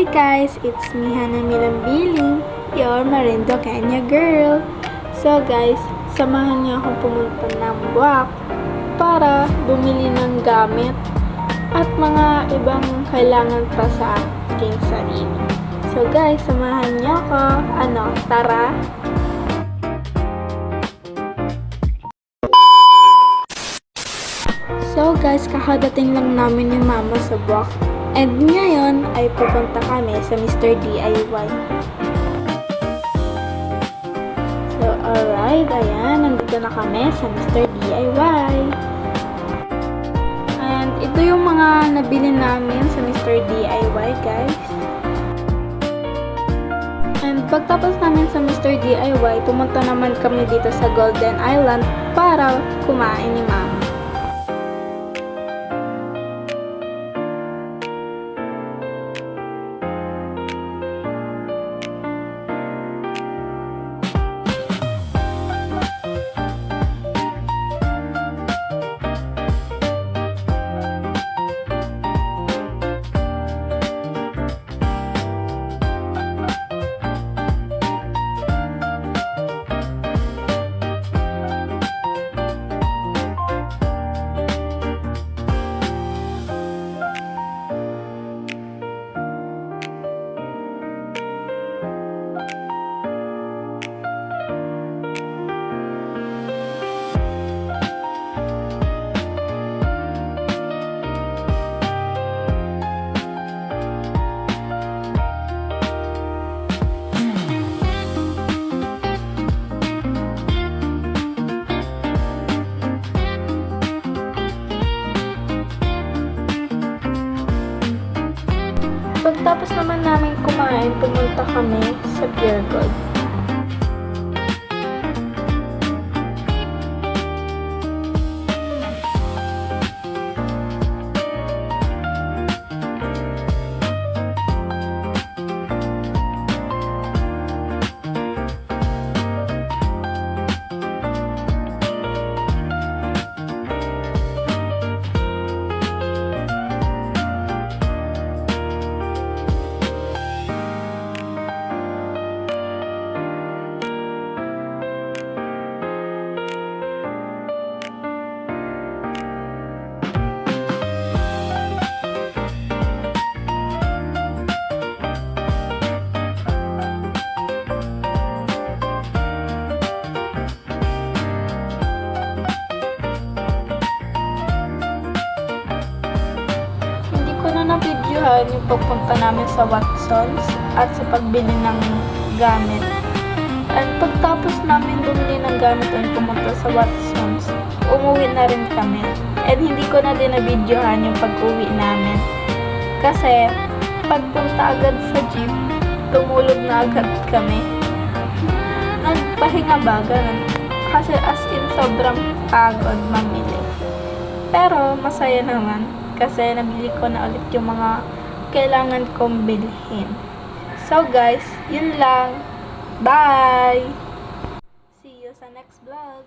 Hi guys, it's me Hannah Milambiling, your Marindo Kenya girl. So guys, samahan niyo akong pumunta ng Buwak para bumili ng gamit at mga ibang kailangan pa sa aking sarili. So guys, samahan niyo ako. Tara! So guys, kakadating lang namin ni Mama sa Buwak. And ngayon ay pupunta kami sa Mr. DIY. So alright, ayan, nandito na kami sa Mr. DIY. And ito yung mga nabili namin sa Mr. DIY, guys. And pagtapos namin sa Mr. DIY, pumunta naman kami dito sa Golden Island para kumain ni Mama. Pagtapos naman namin kumain, pumunta kami sa Pure Gold. Na-videohan yung pagpunta namin sa Watsons at sa pagbili ng gamit. At pagtapos namin bumili ng gamit at pumunta sa Watsons, umuwi na rin kami. And hindi ko na din na-videohan yung pag-uwi namin. Kasi pagpunta agad sa jeep, tumulog na agad kami. Nagpahinga ba? Ganun. Kasi as in sobrang pagod mamili. Pero masaya naman. Kasi nabili ko na ulit yung mga kailangan kong bilhin. So guys, yun lang. Bye! See you sa next vlog!